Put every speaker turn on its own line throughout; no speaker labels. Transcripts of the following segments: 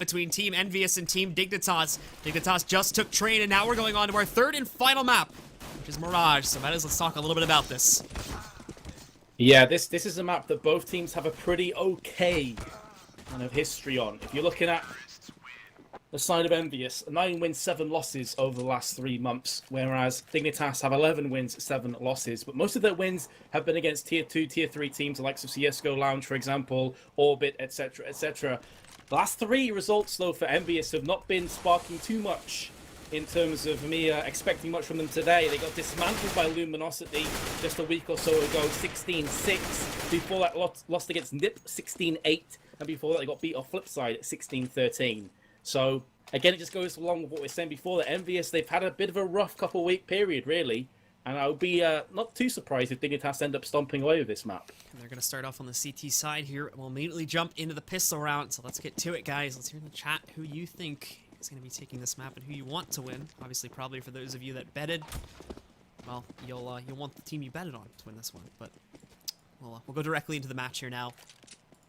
between Team ENVYUS and Team Dignitas. Dignitas just took train, and now we're going on to our third and final map, which is Mirage. So let's talk a little bit about this.
Yeah, this is a map that both teams have a pretty okay kind of history on. If you're looking at the side of ENVYUS, 9 wins, 7 losses over the last 3 months, whereas Dignitas have 11 wins, 7 losses. But most of their wins have been against Tier 2, Tier 3 teams, the likes of CSGO Lounge, for example, Orbit, etc., etc. The last 3 results, though, for ENVYUS have not been sparking too much in terms of me expecting much from them today. They got dismantled by Luminosity just a week or so ago, 16-6. Before that, lost against NIP, 16-8. And before that, they got beat off Flipside at 16-13. So, again, it just goes along with what we were saying before. The ENVYUS, they've had a bit of a rough couple-week period, really. And I would be not too surprised if Dignitas end up stomping away with this map.
And they're going to start off on the CT side here. We'll immediately jump into the pistol round. So let's get to it, guys. Let's hear in the chat who you think is going to be taking this map and who you want to win. Obviously, probably for those of you that betted, well, you'll want the team you betted on to win this one. But we'll go directly into the match here now.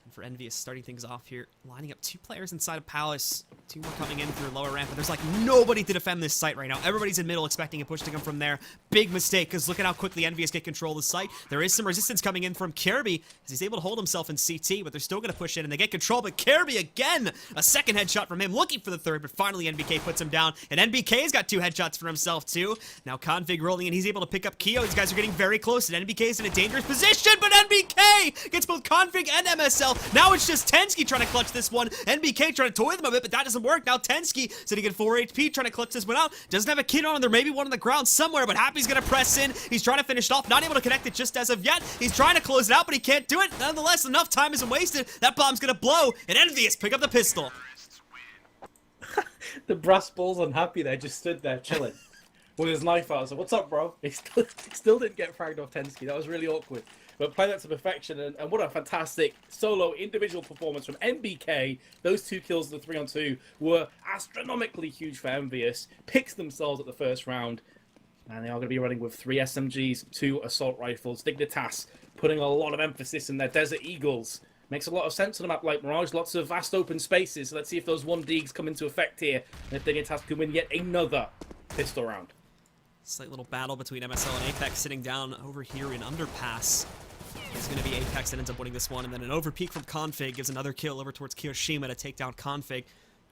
And for ENVYUS, starting things off here, lining up 2 players inside of Palace. 2 more coming in through lower ramp, but there's like nobody to defend this site right now. Everybody's in middle expecting a push to come from there. Big mistake, because look at how quickly ENVYUS get control of the site. There is some resistance coming in from Kirby, as he's able to hold himself in CT, but they're still going to push in, and they get control, but Kirby again, a second headshot from him, looking for the third, but finally NBK puts him down, and NBK's got 2 headshots for himself too. Now Config rolling in, he's able to pick up Keo. These guys are getting very close, and NBK's in a dangerous position, but NBK gets both Config and MSL. Now it's just Tensky trying to clutch this one. NBK trying to toy them a bit, but that doesn't work. Now Tensky sitting at 4 HP, trying to clutch this one out. Doesn't have a kid on him. There may be one on the ground somewhere, but Happy's going to press in. He's trying to finish it off. Not able to connect it just as of yet. He's trying to close it out, but he can't do it. Nonetheless, enough time isn't wasted. That bomb's going to blow, and ENVYUS pick up the pistol.
The brass balls unhappy there, just stood there chilling with his knife out. I was like, what's up, bro? He still didn't get fragged off Tensky. That was really awkward. But playing that to perfection, and what a fantastic solo individual performance from NBK. Those 2 kills in the 3-on-2 were astronomically huge for ENVYUS. Picks themselves at the first round, and they are going to be running with 3 SMGs, 2 assault rifles. Dignitas putting a lot of emphasis in their Desert Eagles. Makes a lot of sense on a map like Mirage, lots of vast open spaces. So let's see if those 1Ds come into effect here, and if Dignitas can win yet another pistol round.
Slight little battle between MSL and Apex sitting down over here in Underpass. It's going to be Apex that ends up winning this one, and then an overpeak from Config gives another kill over towards Kiyoshima to take down Config.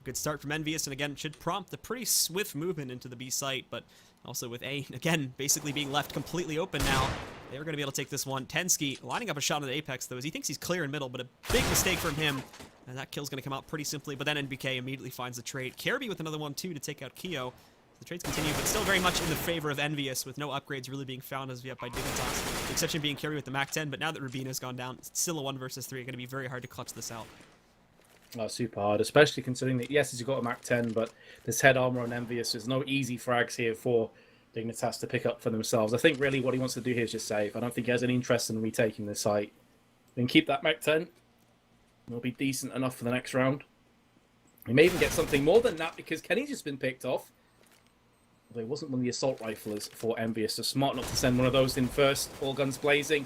Good start from ENVYUS, and again, should prompt a pretty swift movement into the B site, but also with A, again, basically being left completely open now. They're going to be able to take this one. Tensky lining up a shot on the Apex, though, as he thinks he's clear in middle, but a big mistake from him, and that kill's going to come out pretty simply, but then NBK immediately finds the trade. Kirby with another one, too, to take out Keo. The trades continue, but still very much in the favor of ENVYUS, with no upgrades really being found as of yet by Dignitas. The exception being Kirby with the MAC-10, but now that Rubina's gone down, it's still a 1 versus 3. Going to be very hard to clutch this out.
Oh, super hard, especially considering that, yes, he's got a MAC-10, but this head armor on ENVYUS, there's no easy frags here for Dignitas to pick up for themselves. I think really what he wants to do here is just save. I don't think he has any interest in retaking the site. Then keep that MAC-10. It'll be decent enough for the next round. He may even get something more than that, because Kenny's just been picked off. Although he wasn't one of the assault riflers for ENVYUS, so smart enough to send one of those in first, all guns blazing,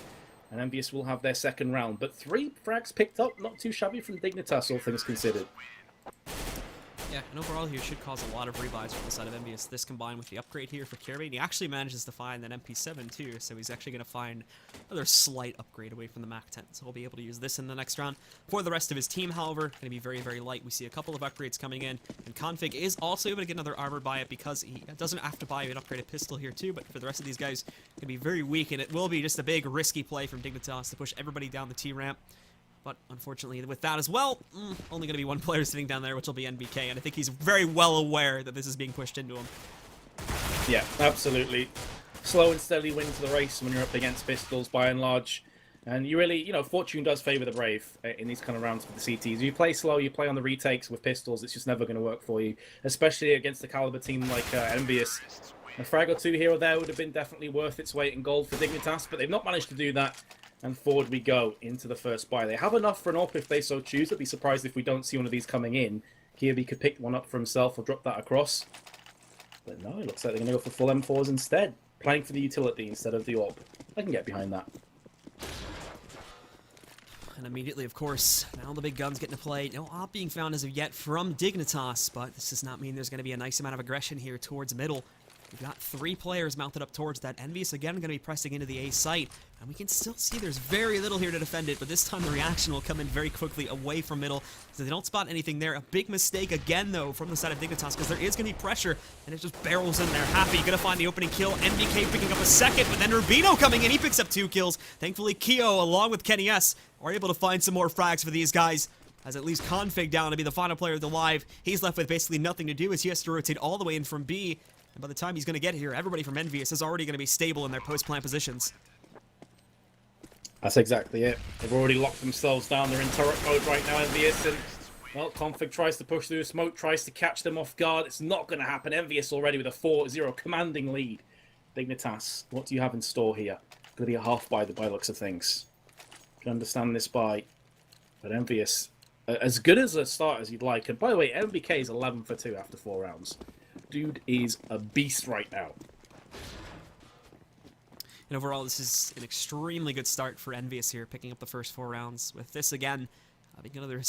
and ENVYUS will have their second round. But 3 frags picked up, not too shabby from Dignitas, all things considered.
Yeah, and overall here should cause a lot of rebuys from the side of ENVYUS. This combined with the upgrade here for Kirby, and he actually manages to find an MP7 too, so he's actually going to find another slight upgrade away from the MAC-10. So he'll be able to use this in the next round. For the rest of his team, however, going to be very, very light. We see a couple of upgrades coming in, and Config is also able to get another armor by it because he doesn't have to buy an upgraded pistol here too, but for the rest of these guys, going to be very weak, and it will be just a big risky play from Dignitas to push everybody down the T-ramp. But unfortunately, with that as well, only going to be 1 player sitting down there, which will be NBK, and I think he's very well aware that this is being pushed into him.
Yeah, absolutely. Slow and steady win to the race when you're up against pistols, by and large. And you really, fortune does favour the brave in these kind of rounds with the CTs. You play slow, you play on the retakes with pistols, it's just never going to work for you, especially against the caliber team like ENVYUS. A frag or 2 here or there would have been definitely worth its weight in gold for Dignitas, but they've not managed to do that. And forward we go into the first buy. They have enough for an AWP if they so choose. I'd be surprised if we don't see one of these coming in. Kirby could pick one up for himself or drop that across. But no, it looks like they're going to go for full M4s instead. Playing for the utility instead of the AWP. I can get behind that.
and immediately, of course, now the big guns get into play. No op being found as of yet from Dignitas, but this does not mean there's going to be a nice amount of aggression here towards middle. We've got 3 players mounted up towards that. ENVYUS again going to be pressing into the A site, and we can still see there's very little here to defend it, but this time the reaction will come in very quickly away from middle, so they don't spot anything there. A big mistake again, though, from the side of Dignitas, because there is going to be pressure, and it just barrels in there. Happy going to find the opening kill. NBK picking up a second, but then Rubino coming in. He picks up 2 kills. Thankfully, Keo, along with Kenny S, are able to find some more frags for these guys, as at least Config down to be the final player of the live. He's left with basically nothing to do, as he has to rotate all the way in from B. And by the time he's going to get here, everybody from ENVYUS is already going to be stable in their post-plant positions.
That's exactly it. They've already locked themselves down. They're in turret mode right now, ENVYUS. And, well, Config tries to push through smoke, tries to catch them off guard. It's not going to happen. ENVYUS already with a 4-0 commanding lead. Dignitas, what do you have in store here? Going to be a half by the looks of things. Can understand this buy. But ENVYUS, as good as a start as you'd like. And by the way, MBK is 11 for 2 after 4 rounds. Dude is a beast right now.
And overall, this is an extremely good start for ENVYUS here, picking up the first 4 rounds. With this again, being another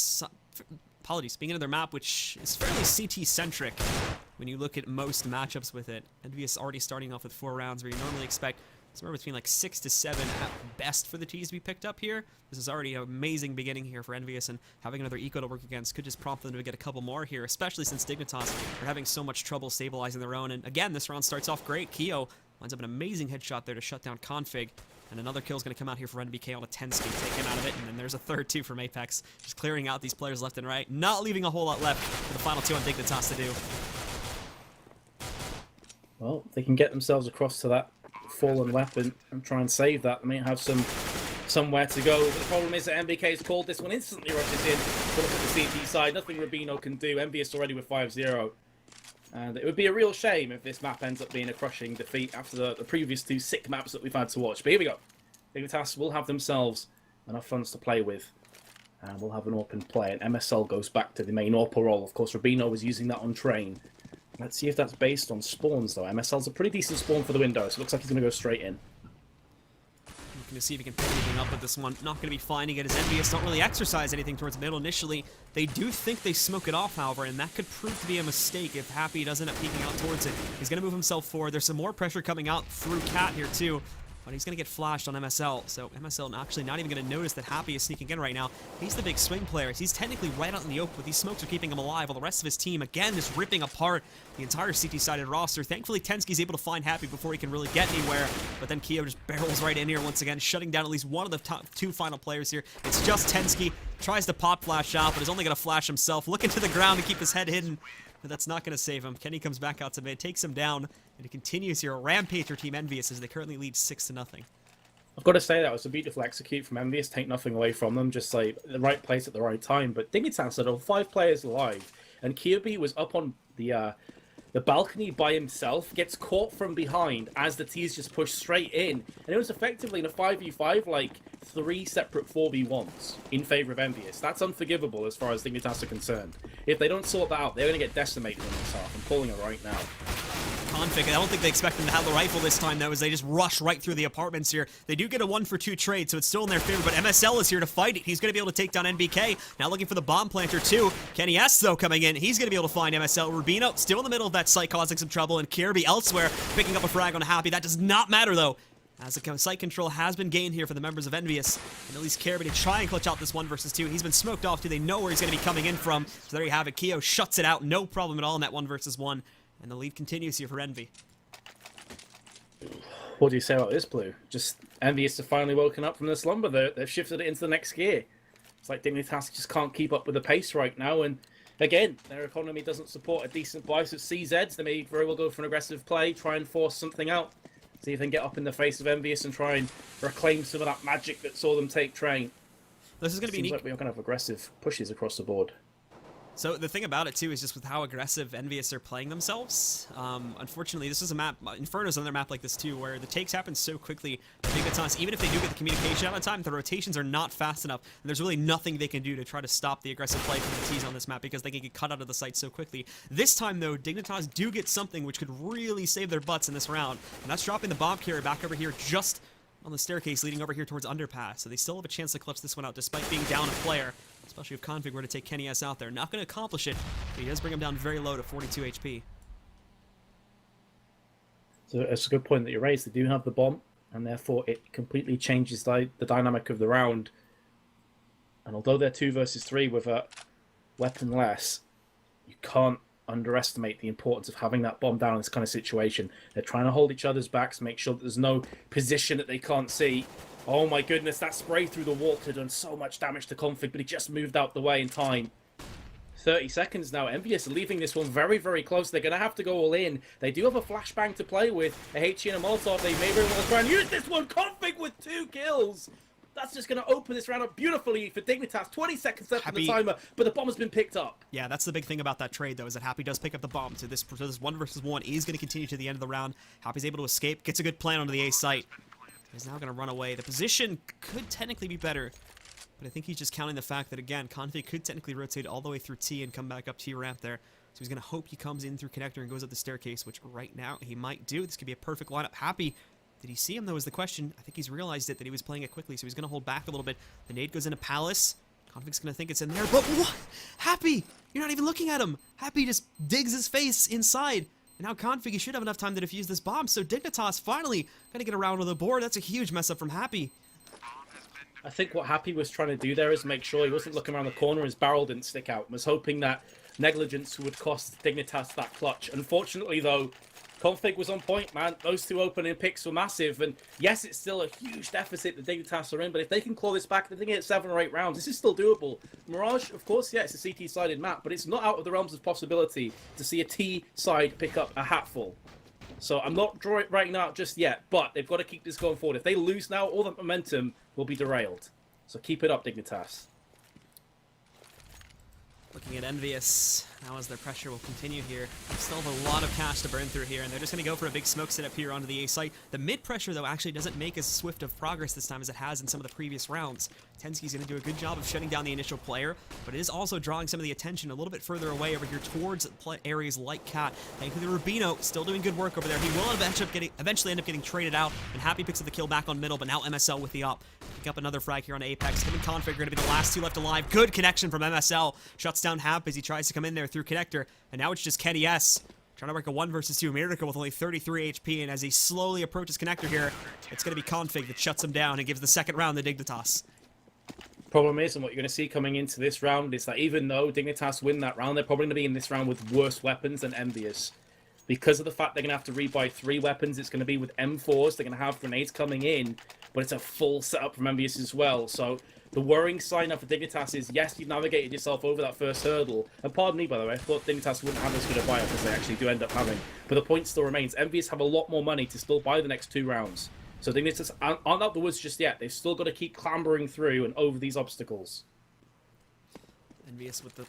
map which is fairly CT-centric when you look at most matchups with it. ENVYUS already starting off with 4 rounds where you normally expect somewhere between like 6 to 7 at best for the T's to be picked up here. This is already an amazing beginning here for ENVYUS, and having another eco to work against could just prompt them to get a couple more here, especially since Dignitas are having so much trouble stabilizing their own. And again, this round starts off great. Keo lines up an amazing headshot there to shut down Config, and another kill is going to come out here for NBK on a 10 speed, take him out of it, and then there's a third too from Apex, just clearing out these players left and right, not leaving a whole lot left for the final 2 on Dignitas to do.
Well, they can get themselves across to that fallen weapon and try and save that. They may have somewhere to go. But the problem is that MBK's called this one, instantly rushes in. Look at the CT side, nothing Rubino can do. ENVYUS already with 5-0. And it would be a real shame if this map ends up being a crushing defeat after the previous 2 sick maps that we've had to watch. But here we go. Dignitas will have themselves enough funds to play with. And we'll have an open play. And MSL goes back to the main AWP role. Of course, Rubino was using that on train. Let's see if that's based on spawns, though. MSL's a pretty decent spawn for the window, so it looks like he's going to go straight in.
Looking to see if he can pick anything up with this one. Not going to be finding it as ENVYUS don't really exercise anything towards middle initially. They do think they smoke it off, however, and that could prove to be a mistake if Happy doesn't end up peeking out towards it. He's going to move himself forward. There's some more pressure coming out through Cat here, too. But he's going to get flashed on MSL, so MSL actually not even going to notice that Happy is sneaking in right now. He's the big swing player. He's technically right out in the open, but these smokes are keeping him alive, while the rest of his team, again, just ripping apart the entire CT-sided roster. Thankfully, Tensky's able to find Happy before he can really get anywhere, but then Keo just barrels right in here once again, shutting down at least one of the top 2 final players here. It's just Tensky. Tries to pop flash out, but is only going to flash himself, looking to the ground to keep his head hidden. But that's not going to save him. Kenny comes back out to mid, takes him down, and it continues here. A rampage for Team ENVYUS as they currently lead 6-0.
I've got to say that was a beautiful execute from ENVYUS, take nothing away from them, just like the right place at the right time. But Dignitas had all 5 players alive, and Kirby was up on the balcony by himself, gets caught from behind as the T's just push straight in, and it was effectively in a 5v5, like 3 separate 4v1s in favor of ENVYUS. That's unforgivable as far as Dignitas are concerned. If they don't sort that out, they're going to get decimated in this half. I'm calling it right now.
Config, I don't think they expect them to have the rifle this time, though, as they just rush right through the apartments here. They do get a 1-for-2 trade, so it's still in their favor, but MSL is here to fight it. He's going to be able to take down NBK. Now looking for the bomb planter, too. Kenny S, though, coming in. He's going to be able to find MSL. Rubino still in the middle of that site, causing some trouble, and Kirby elsewhere, picking up a frag on Happy. That does not matter, though, as the site control has been gained here for the members of ENVYUS. And at least Kirby to try and clutch out this 1 versus 2. He's been smoked off, too. They know where he's going to be coming in from. So there you have it. Keo shuts it out. No problem at all in that 1 versus 1. And the lead continues here for Envy.
What do you say about this, Blue? Just ENVYUS have finally woken up from their slumber. They've shifted it into the next gear. It's like Dignitas just can't keep up with the pace right now. And again, their economy doesn't support a decent buy. So CZs, they may very well go for an aggressive play, try and force something out. See if they can get up in the face of ENVYUS and try and reclaim some of that magic that saw them take train.
This is going to be
Seems like we're going to have aggressive pushes across the board.
So the thing about it, too, is just with how aggressive ENVYUS are playing themselves. Unfortunately, this is a map, Inferno's another map like this, too, where the takes happen so quickly. Dignitas, even if they do get the communication out of time, the rotations are not fast enough, and there's really nothing they can do to try to stop the aggressive play from the T's on this map because they can get cut out of the site so quickly. This time, though, Dignitas do get something which could really save their butts in this round, and that's dropping the bomb carrier back over here just on the staircase leading over here towards underpass, so they still have a chance to clutch this one out despite being down a player, especially if Config were to take Kenny S out there. Not going to accomplish it, but he does bring him down very low to 42 HP.
So it's a good point that you raised. They do have the bomb, and therefore it completely changes the dynamic of the round. And although they're 2 versus 3 with a weapon less, you can't underestimate the importance of having that bomb down in this kind of situation. They're trying to hold each other's backs, make sure that there's no position that they can't see. Oh my goodness, that spray through the wall could have done so much damage to Config, but he just moved out the way in time. 30 seconds now. ENVYUS are leaving this one very, very close. They're going to have to go all in. They do have a flashbang to play with. A HE and a Molotov. They may very well try and use this one. Config with 2 kills. That's just going to open this round up beautifully for Dignitas. 20 seconds left on the timer, but the bomb has been picked up.
Yeah, that's the big thing about that trade, though, is that Happy does pick up the bomb. So this 1 versus 1 is going to continue to the end of the round. Happy's able to escape, gets a good plan onto the A site. He's now going to run away. The position could technically be better, but I think he's just counting the fact that, again, Config could technically rotate all the way through T and come back up T ramp there. So he's going to hope he comes in through connector and goes up the staircase, which right now he might do. This could be a perfect lineup. Happy. Did he see him, though, is the question. I think he's realized it, that he was playing it quickly, so he's going to hold back a little bit. The nade goes into Palace. Config's going to think it's in there, but what? Happy! You're not even looking at him! Happy just digs his face inside. And now Config, he should have enough time to defuse this bomb, so Dignitas finally going to get around to the board. That's a huge mess up from Happy.
I think what Happy was trying to do there is make sure he wasn't looking around the corner, his barrel didn't stick out, and was hoping that negligence would cost Dignitas that clutch. Unfortunately, though, Config was on point, man. Those 2 opening picks were massive, and yes, it's still a huge deficit that Dignitas are in, but if they can claw this back, they can get 7 or 8 rounds. This is still doable. Mirage, of course, yeah, it's a CT-sided map, but it's not out of the realms of possibility to see a T-side pick up a hatful. So I'm not writing out just yet, but they've got to keep this going forward. If they lose now, all that momentum will be derailed. So keep it up, Dignitas.
Looking at ENVYUS now as their pressure will continue here. They still have a lot of cash to burn through here, and they're just going to go for a big smoke setup here onto the A site. The mid pressure, though, actually doesn't make as swift of progress this time as it has in some of the previous rounds. Tensky's going to do a good job of shutting down the initial player, but it is also drawing some of the attention a little bit further away over here towards areas like Cat. Thankfully, Rubino still doing good work over there. He will eventually end up getting traded out, and Happy picks up the kill back on middle, but now MSL with the op. Pick up another frag here on Apex. Him and Config are going to be the last 2 left alive. Good connection from MSL. Shuts down Hap as he tries to come in there through connector, and now it's just Kenny S. Trying to work a 1 versus 2 Miracle with only 33 HP, and as he slowly approaches connector here, it's going to be Config that shuts him down and gives the second round to Dignitas.
Problem is, and what you're going to see coming into this round, is that even though Dignitas win that round, they're probably going to be in this round with worse weapons than ENVYUS. Because of the fact they're going to have to rebuy 3 weapons, it's going to be with M4s, they're going to have grenades coming in, but it's a full setup from ENVYUS as well. So the worrying sign up for Dignitas is, yes, you've navigated yourself over that first hurdle. And pardon me, by the way, I thought Dignitas wouldn't have as good a buy-up as they actually do end up having. But the point still remains. ENVYUS have a lot more money to still buy the next 2 rounds. So Dignitas aren't out the woods just yet. They've still got to keep clambering through and over these obstacles.
ENVYUS with the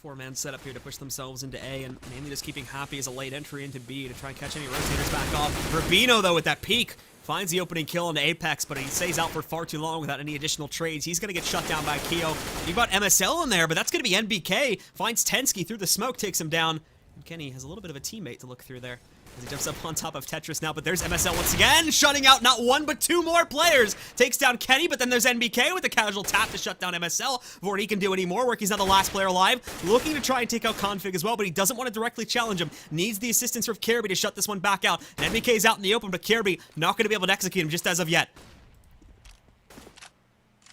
4-man setup here to push themselves into A, and mainly just keeping Happy as a late entry into B to try and catch any rotators back off. Rubino, though, with that peek, finds the opening kill into Apex, but he stays out for far too long without any additional trades. He's going to get shut down by Keo. He brought MSL in there, but that's going to be NBK. Finds Tensky through the smoke, takes him down. And Kenny has a little bit of a teammate to look through there as he jumps up on top of Tetris now, but there's MSL once again, shutting out not 1 but 2 more players. Takes down Kenny, but then there's NBK with a casual tap to shut down MSL before he can do any more work. He's now the last player alive, looking to try and take out Config as well, but he doesn't want to directly challenge him. Needs the assistance from Kirby to shut this one back out. And NBK's out in the open, but Kirby not going to be able to execute him just as of yet.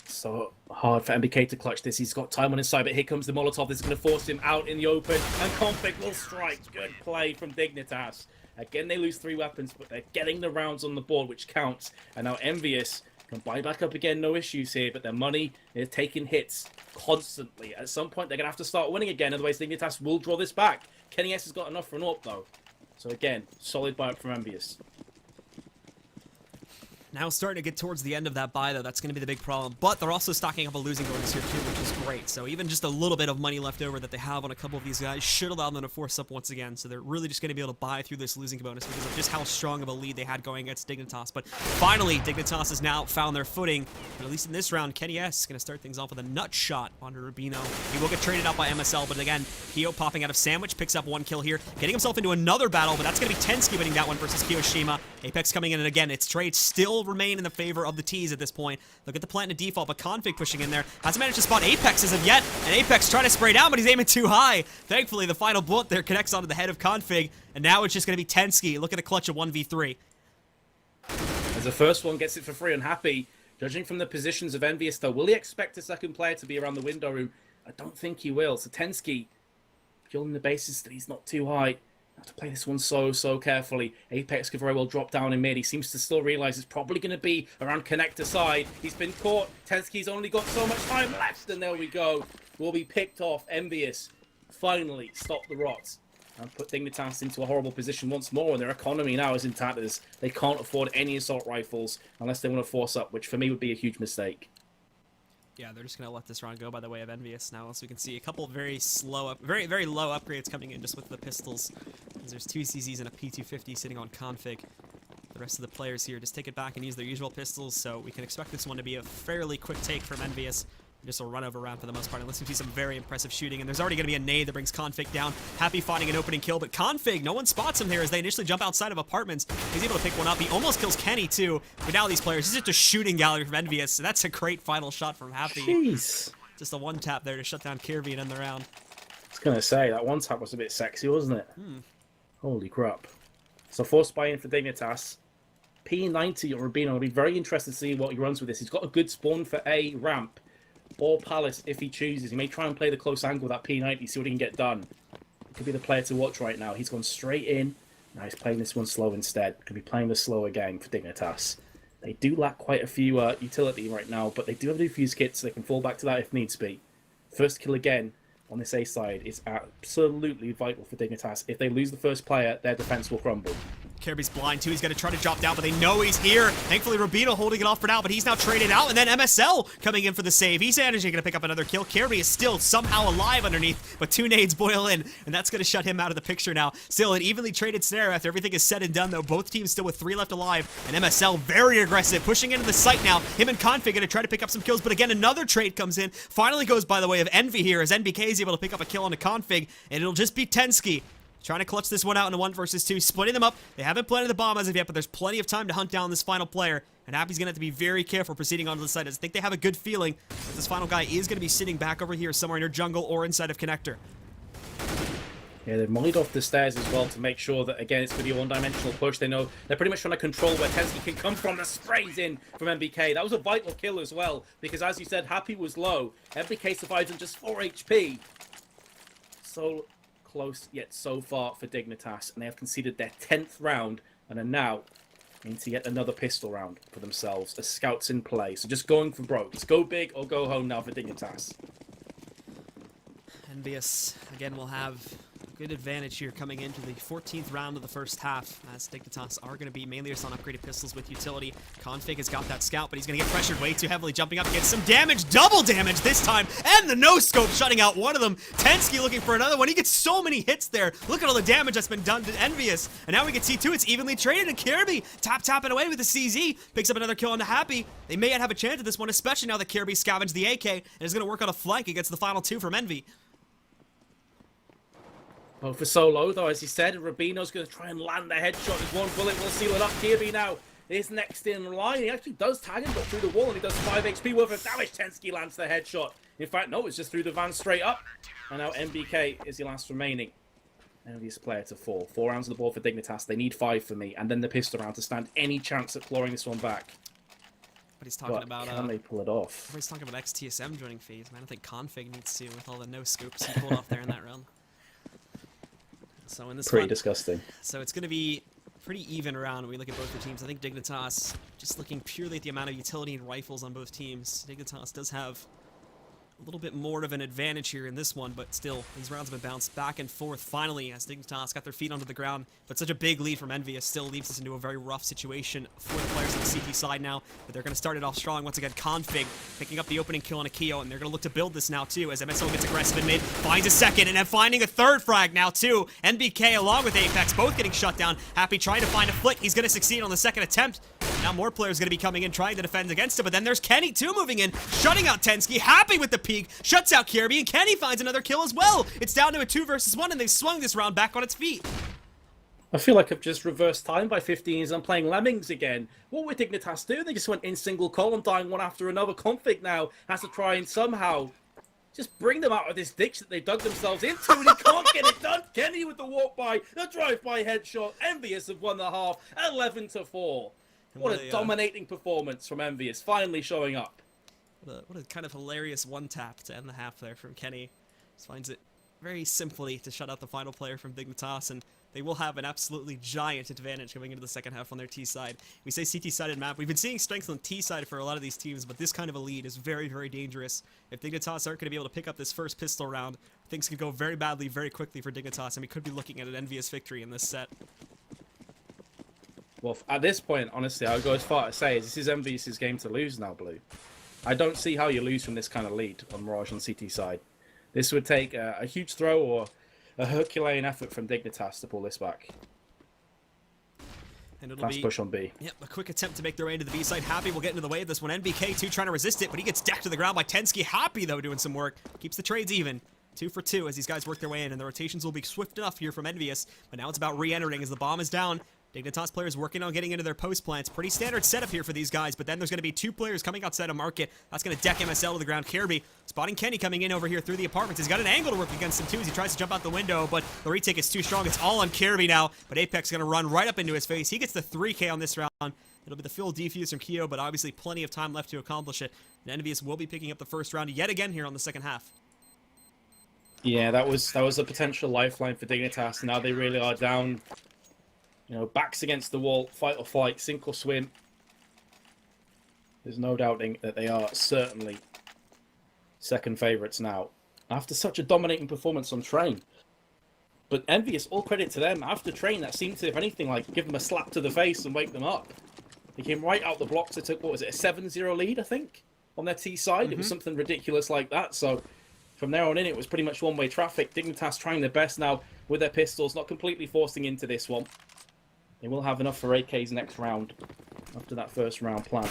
So hard for NBK to clutch this. He's got time on his side, but here comes the Molotov. This is going to force him out in the open, and Config will strike. Good play from Dignitas. Again, they lose 3 weapons, but they're getting the rounds on the board, which counts. And now ENVYUS can buy back up again, no issues here, but their money is taking hits constantly. At some point, they're going to have to start winning again, otherwise Dignitas will draw this back. Kenny S has got enough for an AWP, though. So again, solid buy-up from ENVYUS.
Now starting to get towards the end of that buy, though. That's going to be the big problem. But they're also stocking up a losing bonus here, too, which is great. So even just a little bit of money left over that they have on a couple of these guys should allow them to force up once again. So they're really just going to be able to buy through this losing bonus because of just how strong of a lead they had going against Dignitas. But finally, Dignitas has now found their footing. And at least in this round, Kenny S is going to start things off with a nut shot onto Rubino. He will get traded out by MSL, but again, Keo popping out of Sandwich, picks up 1 kill here, getting himself into another battle, but that's going to be Tensky winning that one versus Kiyoshima. Apex coming in, and again, it's trade still still remain in the favor of the T's at this point. Look at the plant in default, but Config pushing in there. Hasn't managed to spot Apex as of yet, and Apex trying to spray down, but he's aiming too high. Thankfully, the final bullet there connects onto the head of Config, and now it's just going to be Tensky. Look at a clutch of 1v3.
As the first one gets it for free and Happy, judging from the positions of ENVYUS though, will he expect a second player to be around the window room? I don't think he will. So Tensky, fueling the basis that he's not too high. Have to play this one so carefully. Apex could very well drop down in mid. He seems to still realize it's probably going to be around connector side. He's been caught. Tensky's only got so much time left, and there we go. Will be picked off. ENVYUS finally stop the rot and put Dignitas into a horrible position once more. And their economy now is in tatters. They can't afford any assault rifles unless they want to force up, which for me would be a huge mistake.
Yeah, they're just going to let this round go by the way of ENVYUS now, as we can see a couple of very slow, very low upgrades coming in just with the pistols. As there's 2 CZs and a P250 sitting on Config. The rest of the players here just take it back and use their usual pistols, so we can expect this one to be a fairly quick take from ENVYUS. Just a run-over round for the most part, unless we see some very impressive shooting. And there's already going to be a nade that brings Config down. Happy finding an opening kill, but Config, no one spots him here as they initially jump outside of apartments. He's able to pick one up. He almost kills Kenny, too. But now these players, this is just a shooting gallery from ENVYUS. So that's a great final shot from Happy.
Jeez.
Just a one-tap there to shut down Kirby and end the round.
I was going to say, that one tap was a bit sexy, wasn't it? Holy crap. So forced buy-in for Dignitas. P90 or Rubino, I'll be very interested to see what he runs with this. He's got a good spawn for A ramp or Palace if he chooses. He may try and play the close angle with that P90, see what he can get done. Could be the player to watch right now. He's gone straight in. Now he's playing this one slow instead. Could be playing the slower game for Dignitas. They do lack quite a few utility right now, but they do have a defuse kits, so they can fall back to that if needs be. First kill again on this A side is absolutely vital for Dignitas. If they lose the first player, their defense will crumble.
Kirby's blind too. He's going to try to drop down, but they know he's here. Thankfully, Rubino holding it off for now, but he's now traded out. And then MSL coming in for the save. He's managing to pick up another kill. Kirby is still somehow alive underneath, but 2 nades boil in, and that's going to shut him out of the picture now. Still an evenly traded snare after everything is said and done, though. Both teams still with 3 left alive, and MSL very aggressive, pushing into the site now. Him and Config going to try to pick up some kills, but again, another trade comes in. Finally goes by the way of Envy here, as NBK is able to pick up a kill on a Config, and it'll just be Tensky trying to clutch this one out in a 1 versus 2, splitting them up. They haven't planted the bomb as of yet, but there's plenty of time to hunt down this final player. And Happy's going to have to be very careful proceeding onto the site. I think they have a good feeling that this final guy is going to be sitting back over here somewhere near jungle or inside of connector.
Yeah, they've mollied off the stairs as well to make sure that, again, it's going to be a one-dimensional push. They know they're pretty much trying to control where Tensky can come from. The sprays in from MBK. That was a vital kill as well, because as you said, Happy was low. MBK survives on just 4 HP. So close yet so far for Dignitas, and they have conceded their 10th round and are now into yet another pistol round for themselves as scouts in play. So just going for broke. Just go big or go home now for Dignitas.
ENVYUS again will have a good advantage here coming into the 14th round of the first half, as Dignitas are going to be mainly just on upgraded pistols with utility. Config has got that scout, but he's going to get pressured way too heavily, jumping up against some damage, double damage this time, and the no-scope shutting out one of them. Tensky looking for another one. He gets so many hits there. Look at all the damage that's been done to ENVYUS, and now we get T2. It's evenly traded, and Kirby tapping away with the CZ, picks up another kill on the Happy. They may yet have a chance at this one, especially now that Kirby scavenged the AK, and is going to work on a flank against the final 2 from Envy.
Oh, for solo, though, as he said, Rubino's going to try and land the headshot. There's one bullet, will seal it up. Kirby now is next in line. He actually does tag him, but through the wall, and he does 5 HP worth of damage. Tensky lands the headshot. In fact, no, it's just through the van straight up. And now MBK is the last remaining ENVYUS player to fall. 4 rounds on the board for Dignitas. They need 5 for me, and then the pistol round to stand any chance at clawing this one back.
But he's talking about
can they pull it off?
He's talking about XTSM joining phase, man. I think Config needs to, with all the no-scopes he pulled off there in that round. So in this
pretty
one,
disgusting.
So it's going to be pretty even round when we look at both the teams. I think Dignitas, just looking purely at the amount of utility and rifles on both teams, Dignitas does have a little bit more of an advantage here in this one, but still, these rounds have been bounced back and forth finally as Dignitas got their feet onto the ground, but such a big lead from ENVYUS still leaves us into a very rough situation for the players on the CT side now, but they're going to start it off strong. Once again, Config picking up the opening kill on a Keo, and they're going to look to build this now too as MSO gets aggressive in mid, finds a second, and then finding a third frag now too. NBK along with Apex both getting shut down. Happy trying to find a flick. He's going to succeed on the second attempt. Now more players going to be coming in trying to defend against it, but then there's Kenny too moving in, shutting out Tensky. Happy with the peek, shuts out Kirby, and Kenny finds another kill as well. It's down to a 2 versus 1, and they've swung this round back on its feet.
I feel like I've just reversed time by 15 as I'm playing Lemmings again. What would Dignitas do? They just went in single column, dying one after another. Config now has to try and somehow just bring them out of this ditch that they dug themselves into, and he can't get it done. Kenny with the walk by, the drive-by headshot. ENVYUS have won the half, 11-4. What a dominating performance from ENVYUS, finally showing up.
What a kind of hilarious one-tap to end the half there from Kenny. Just finds it very simply to shut out the final player from Dignitas, and they will have an absolutely giant advantage going into the second half on their T side. We say CT-sided map. We've been seeing strength on T side for a lot of these teams, but this kind of a lead is very, very dangerous. If Dignitas aren't going to be able to pick up this first pistol round, things could go very badly very quickly for Dignitas, and we could be looking at an ENVYUS victory in this set.
Well, at this point, honestly, I would go as far to say this is ENVYUS' game to lose now, Blue. I don't see how you lose from this kind of lead on Mirage on CT side. This would take a huge throw or a Herculean effort from Dignitas to pull this back.
And it'll
Fast push on B.
Yep, a quick attempt to make their way into the B side. Happy will get into the way of this one. NBK, too, trying to resist it, but he gets decked to the ground by Tensky. Happy, though, doing some work. Keeps the trades even. 2 for 2 as these guys work their way in, and the rotations will be swift enough here from ENVYUS. But now it's about re-entering as the bomb is down. Dignitas players working on getting into their post plants. Pretty standard setup here for these guys, but then there's going to be 2 players coming outside of market. That's going to deck MSL to the ground. Kirby spotting Kenny coming in over here through the apartments. He's got an angle to work against him too as he tries to jump out the window, but the retake is too strong. It's all on Kirby now, but Apex is going to run right up into his face. He gets the 3K on this round. It'll be the full defuse from Keo, but obviously plenty of time left to accomplish it. And ENVYUS will be picking up the first round yet again here on the second half.
Yeah, that was a potential lifeline for Dignitas. Now they really are down. You know, backs against the wall, fight or flight, sink or swim. There's no doubting that they are certainly second favourites now. After such a dominating performance on Train. But ENVYUS, all credit to them. After Train, that seemed to, if anything, like give them a slap to the face and wake them up. They came right out the blocks. They took, what was it, a 7-0 lead, I think, on their T side. It was something ridiculous like that. So from there on in, it was pretty much one-way traffic. Dignitas trying their best now with their pistols, not completely forcing into this one. They will have enough for AK's next round after that first round plan.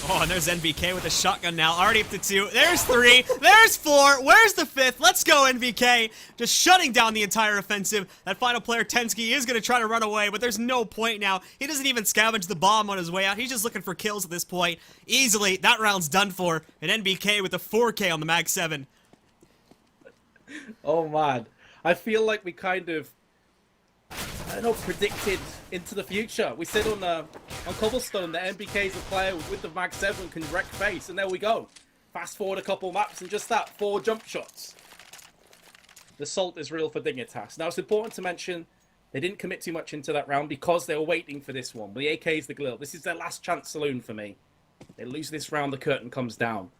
Oh, and there's NVK with a shotgun now. Already up to 2. There's 3. There's 4. Where's the 5th? Let's go, NVK. Just shutting down the entire offensive. That final player, Tensky, is going to try to run away, but there's no point now. He doesn't even scavenge the bomb on his way out. He's just looking for kills at this point. Easily, that round's done for. And NVK with a 4K on the Mag 7.
Oh, man. I feel like we kind of, I don't know, predicted into the future. We said on Cobblestone that NBK is a player with the Mag 7 can wreck face, and there we go. Fast forward a couple maps and just that, 4 jump shots. The salt is real for Dignitas. Now it's important to mention they didn't commit too much into that round because they were waiting for this one. The AK is the glue. This is their last chance saloon for me. They lose this round, the curtain comes down.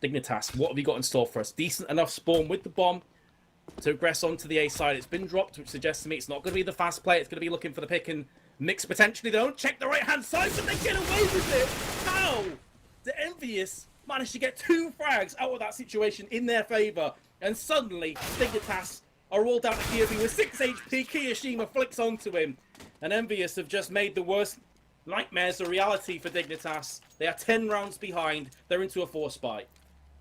Dignitas, what have you got in store for us? Decent enough spawn with the bomb to progress onto the A side. It's been dropped, which suggests to me it's not going to be the fast play. It's going to be looking for the pick and mix potentially. They don't check the right-hand side, but they get away with it. How? The ENVYUS managed to get 2 frags out of that situation in their favour. And suddenly, Dignitas are all down to Kirby with 6 HP. Kiyashima flicks onto him. And ENVYUS have just made the worst nightmares a reality for Dignitas. They are 10 rounds behind. They're into a 4-spy.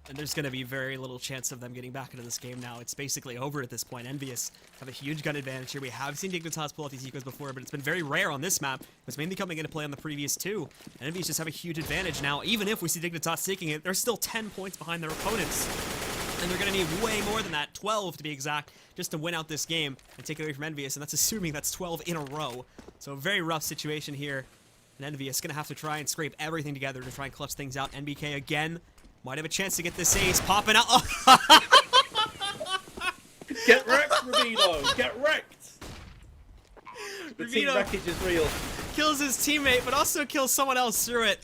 And there's going to be very little chance of them getting back into this game now. It's basically over at this point. ENVYUS have a huge gun advantage here. We have seen Dignitas pull off these ecos before, but it's been very rare on this map. It was mainly coming into play on the previous 2. And ENVYUS just have a huge advantage now. Even if we see Dignitas taking it, they're still 10 points behind their opponents. And they're going to need way more than that, 12 to be exact, just to win out this game and take it away from ENVYUS. And that's assuming that's 12 in a row. So a very rough situation here. And ENVYUS going to have to try and scrape everything together to try and clutch things out. NBK again might have a chance to get this ace popping out. Oh.
Get wrecked, Rubino. Get wrecked. The team wreckage is real.
Kills his teammate, but also kills someone else through it.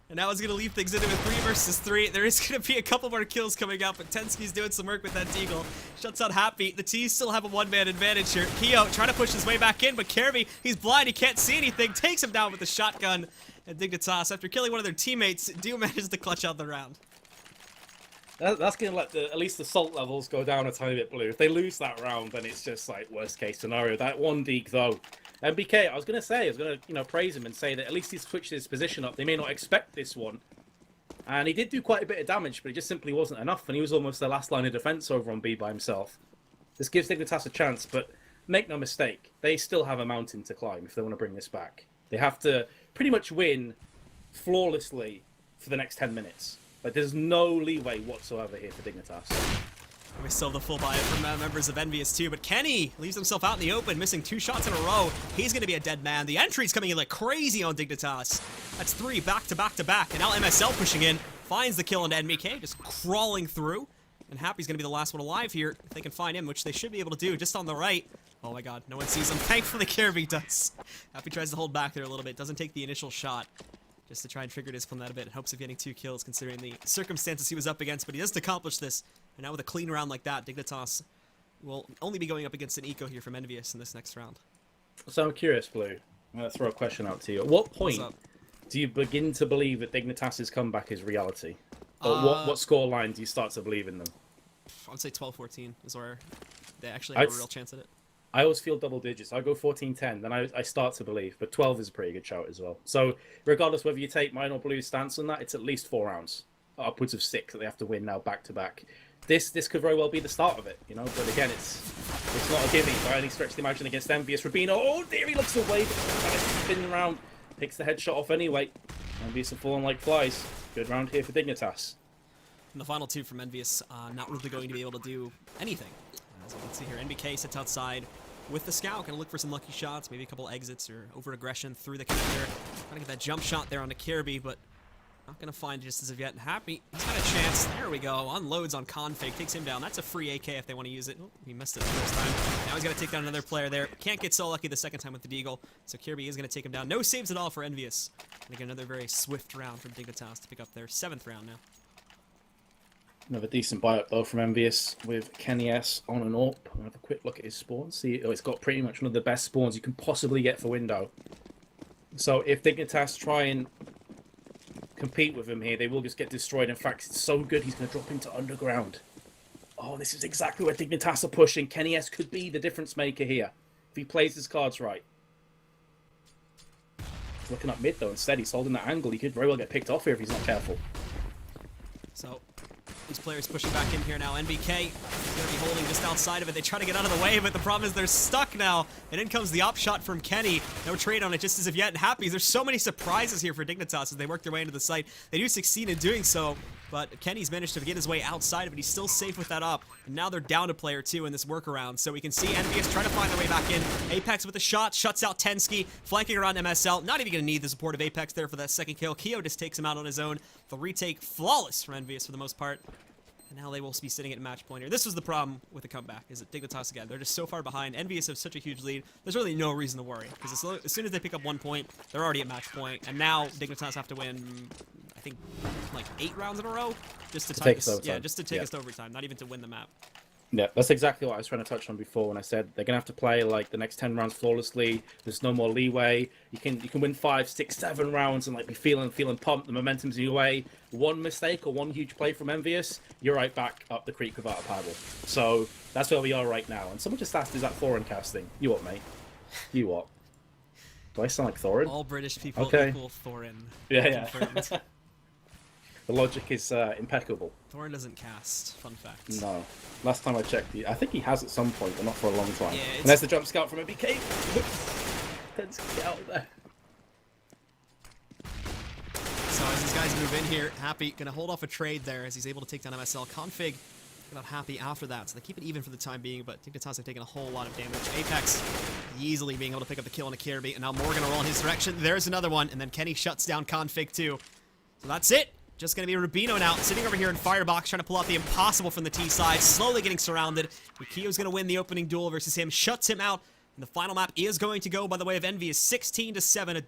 And now he's going to leave things into a 3 versus 3. There is going to be a couple more kills coming up, but Tensky's doing some work with that Deagle. Shuts out Happy. The T's still have a 1-man advantage here. Keo trying to push his way back in, but Kirby, he's blind. He can't see anything. Takes him down with the shotgun. And Dignitas, after killing one of their teammates, do manage to clutch out the round.
That's going to let at least the salt levels go down a tiny bit, Blue. If they lose that round, then it's just like worst case scenario. That 1 deke though. MBK, I was going to praise him and say that at least he's switched his position up. They may not expect this one. And he did do quite a bit of damage, but it just simply wasn't enough. And he was almost the last line of defense over on B by himself. This gives Dignitas a chance, but make no mistake, they still have a mountain to climb if they want to bring this back. They have to pretty much win flawlessly for the next 10 minutes. Like, there's no leeway whatsoever here for Dignitas.
We still have the full buy from members of ENVYUS too, but Kenny leaves himself out in the open, missing 2 shots in a row. He's going to be a dead man. The entry's coming in like crazy on Dignitas. That's 3 back to back to back, and now MSL pushing in, finds the kill into NBK, just crawling through. And Happy's going to be the last one alive here, if they can find him, which they should be able to do, just on the right. Oh my god, no one sees him. Thankfully, Kirby does. Happy tries to hold back there a little bit, doesn't take the initial shot, just to try and trigger discipline that a bit, in hopes of getting 2 kills, considering the circumstances he was up against, but he does accomplish this. And now with a clean round like that, Dignitas will only be going up against an eco here from ENVYUS in this next round.
So I'm curious, Blue. I'm going to throw a question out to you. At what point do you begin to believe that Dignitas' comeback is reality? Or what scoreline do you start to believe in them?
I would say 12-14 is where they actually have a real chance at it.
I always feel double digits. I go 14-10, then I start to believe. But 12 is a pretty good shout as well. So regardless whether you take mine or Blue's stance on that, it's at least 4 rounds. Upwards of 6 that they have to win now back to back. This could very well be the start of it, you know. But again, it's not a gimme by any stretch of the imagination against ENVYUS. Rubino, oh dear, he looks away, but spinning around, picks the headshot off anyway. ENVYUS are falling like flies. Good round here for Dignitas.
And the final 2 from ENVYUS, not really going to be able to do anything. As you can see here, NBK sits outside with the scout, gonna look for some lucky shots, maybe a couple exits or over aggression through the connector. Trying to get that jump shot there onto Kirby, but not gonna find it just as of yet. Happy, he's got a chance. There we go. Unloads on Config, takes him down. That's a free AK if they want to use it. Oh, he missed it the first time. Now he's got to take down another player there. Can't get so lucky the second time with the Deagle, so Kirby is gonna take him down. No saves at all for ENVYUS. And again, another very swift round from Dignitas to pick up their 7th round now.
Another decent buy-up, though, from ENVYUS with Kenny S on an AWP. I'll have a quick look at his spawn. See, it's got pretty much one of the best spawns you can possibly get for window. So if Dignitas try and compete with him here, they will just get destroyed. In fact, it's so good, he's going to drop into underground. Oh, this is exactly where Dignitas are pushing. Kenny S could be the difference maker here, if he plays his cards right. He's looking up mid, though, instead. He's holding that angle. He could very well get picked off here if he's not careful.
So these players pushing back in here now. NBK is going to be holding just outside of it. They try to get out of the way, but the problem is they're stuck now. And in comes the op shot from Kenny. No trade on it just as of yet. And Happy. There's so many surprises here for Dignitas as they work their way into the site. They do succeed in doing so, but Kenny's managed to get his way outside of it. He's still safe with that op. And now they're down to player 2 in this workaround. So we can see ENVYUS trying to find their way back in. Apex with a shot, shuts out Tensky, flanking around MSL. Not even going to need the support of Apex there for that second kill. Keo just takes him out on his own. The retake flawless from ENVYUS for the most part. And now they will be sitting at match point here. This was the problem with the comeback, is that Dignitas, again, they're just so far behind. ENVYUS have such a huge lead. There's really no reason to worry, because as soon as they pick up 1 point, they're already at match point. And now Dignitas have to win, I think, like 8 rounds in a row, just to take us, just to take us to overtime, not even to win the map.
Yeah, that's exactly what I was trying to touch on before when I said they're gonna have to play like the next 10 rounds flawlessly. There's no more leeway. You can win 5, 6, 7 rounds and like be feeling pumped. The momentum's in your way. One mistake or one huge play from ENVYUS, you're right back up the creek without a paddle. So that's where we are right now. And someone just asked, is that Thorin casting? You what, mate? You what? Do I sound like Thorin?
All British people equal Thorin.
Yeah. The logic is impeccable.
Thorin doesn't cast, fun fact.
No. Last time I checked, I think he has at some point, but not for a long time.
Yeah,
and there's the jump scout from MBK. Let's get out there.
So as these guys move in here, Happy going to hold off a trade there as he's able to take down MSL. Config not happy after that, so they keep it even for the time being, but Dignitas have taken a whole lot of damage. Apex easily being able to pick up the kill on a Kirby, and now Morgan will roll in his direction. There's another one, and then Kenny shuts down Config too. So that's it. Just going to be Rubino now, sitting over here in Firebox, trying to pull out the impossible from the T side, slowly getting surrounded. Ukio's going to win the opening duel versus him, shuts him out, and the final map is going to go by the way of ENVYUS 16-7, a